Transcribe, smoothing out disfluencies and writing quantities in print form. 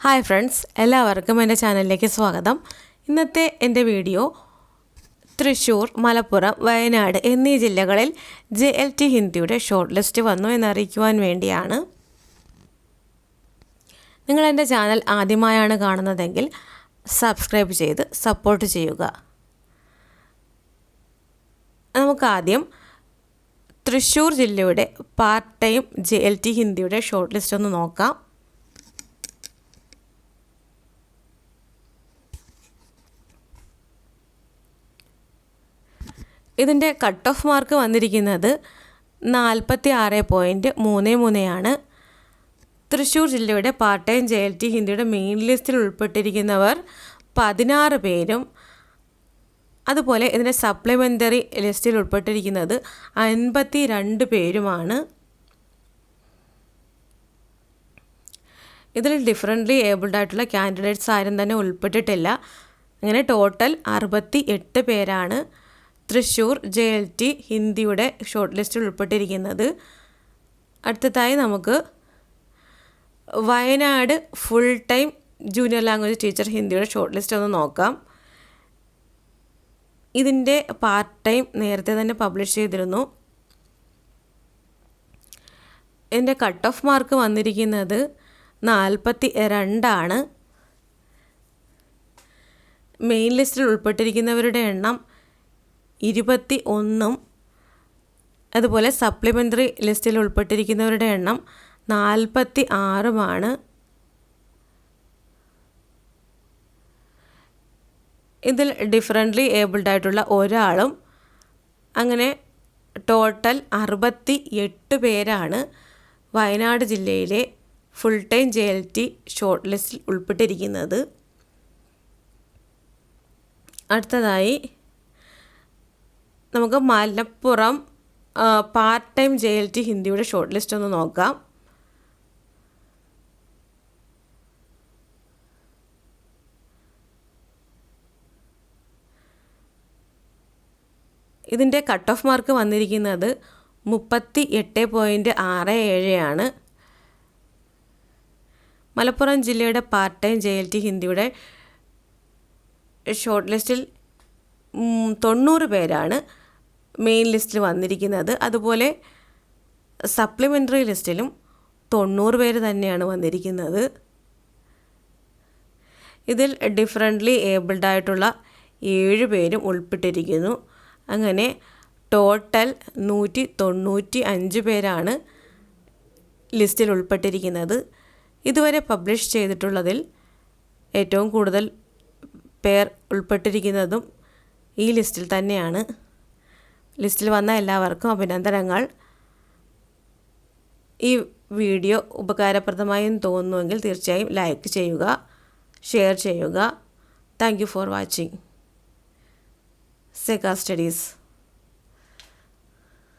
Hi friends, എല്ലാവർക്കും എൻ്റെ ചാനലിലേക്ക് സ്വാഗതം. ഇന്നത്തെ എൻ്റെ വീഡിയോ തൃശ്ശൂർ, മലപ്പുറം, വയനാട് എന്നീ ജില്ലകളിൽ JLT ഹിന്ദിയുടെ ഷോർട്ട് ലിസ്റ്റ് വന്നു എന്നറിയിക്കുവാൻ വേണ്ടിയാണ്. നിങ്ങൾ എൻ്റെ ചാനൽ ആദ്യമായാണ് കാണുന്നതെങ്കിൽ സബ്സ്ക്രൈബ് ചെയ്ത് സപ്പോർട്ട് ചെയ്യുക. നമുക്കാദ്യം തൃശ്ശൂർ ജില്ലയുടെ പാർട്ട് ടൈം JLT ഹിന്ദിയുടെ ഷോർട്ട് ലിസ്റ്റ് ഒന്ന് നോക്കാം. ഇതിൻ്റെ കട്ട് ഓഫ് മാർക്ക് വന്നിരിക്കുന്നത് 46.33 ആണ്. തൃശ്ശൂർ ജില്ലയുടെ പാർട്ട് ടൈം JLT ഹിന്ദിയുടെ മെയിൻ ലിസ്റ്റിൽ ഉൾപ്പെട്ടിരിക്കുന്നവർ 16 പേരും അതുപോലെ ഇതിൻ്റെ സപ്ലിമെൻ്ററി ലിസ്റ്റിൽ ഉൾപ്പെട്ടിരിക്കുന്നത് 52 പേരുമാണ്. ഇതിൽ ഡിഫറൻ്റ്ലി ഏബിൾഡ് ആയിട്ടുള്ള കാൻഡിഡേറ്റ്സ് ആരും തന്നെ ഉൾപ്പെട്ടിട്ടില്ല. അങ്ങനെ ടോട്ടൽ 68 പേരാണ് തൃശ്ശൂർ JLT ഹിന്ദിയുടെ ഷോർട്ട് ലിസ്റ്റിൽ ഉൾപ്പെട്ടിരിക്കുന്നത്. അടുത്തതായി നമുക്ക് Wayanad full time junior language teacher ഹിന്ദിയുടെ ഷോർട്ട് ലിസ്റ്റ് ഒന്ന് നോക്കാം. ഇതിൻ്റെ പാർട്ട് ടൈം നേരത്തെ തന്നെ പബ്ലിഷ് ചെയ്തിരുന്നു. ഇതിൻ്റെ കട്ട് ഓഫ് മാർക്ക് വന്നിരിക്കുന്നത് 42 ആണ്. മെയിൻ ലിസ്റ്റിൽ ഉൾപ്പെട്ടിരിക്കുന്നവരുടെ എണ്ണം 21 അതുപോലെ സപ്ലിമെൻ്ററി ലിസ്റ്റിൽ ഉൾപ്പെട്ടിരിക്കുന്നവരുടെ എണ്ണം 46 ഇതിൽ ഡിഫറൻ്റ്ലി ഏബിൾഡ് ആയിട്ടുള്ള ഒരാളും. അങ്ങനെ ടോട്ടൽ 68 പേരാണ് വയനാട് ജില്ലയിലെ ഫുൾ ടൈം JLT ഷോർട്ട് ലിസ്റ്റിൽ ഉൾപ്പെട്ടിരിക്കുന്നത്. അടുത്തതായി നമുക്ക് മലപ്പുറം പാർട്ട് ടൈം JLT ഹിന്ദിയുടെ ഷോർട്ട് ലിസ്റ്റ് ഒന്ന് നോക്കാം. ഇതിൻ്റെ കട്ട് ഓഫ് മാർക്ക് വന്നിരിക്കുന്നത് 38.67 ആണ്. മലപ്പുറം ജില്ലയുടെ പാർട്ട് ടൈം JLT ഹിന്ദിയുടെ ഷോർട്ട് ലിസ്റ്റിൽ 90 പേരാണ് മെയിൻ ലിസ്റ്റിൽ വന്നിരിക്കുന്നത്. അതുപോലെ സപ്ലിമെൻ്ററി ലിസ്റ്റിലും 90 പേര് തന്നെയാണ് വന്നിരിക്കുന്നത്. ഇതിൽ ഡിഫറൻ്റ്ലി ഏബിൾഡ് ആയിട്ടുള്ള 7 പേരും ഉൾപ്പെട്ടിരിക്കുന്നു. അങ്ങനെ ടോട്ടൽ 195 പേരാണ് ലിസ്റ്റിൽ ഉൾപ്പെട്ടിരിക്കുന്നത്. ഇതുവരെ പബ്ലിഷ് ചെയ്തിട്ടുള്ളതിൽ ഏറ്റവും കൂടുതൽ പേർ ഉൾപ്പെട്ടിരിക്കുന്നതും ഈ ലിസ്റ്റിൽ തന്നെയാണ്. ലിസ്റ്റിൽ വന്ന എല്ലാവർക്കും അഭിനന്ദനങ്ങൾ. ഈ വീഡിയോ ഉപകാരപ്രദമായെന്ന് തോന്നുന്നുവെങ്കിൽ തീർച്ചയായും ലൈക്ക് ചെയ്യുക, ഷെയർ ചെയ്യുക. താങ്ക് യു ഫോർ വാച്ചിങ് സെക സ്റ്റഡീസ്.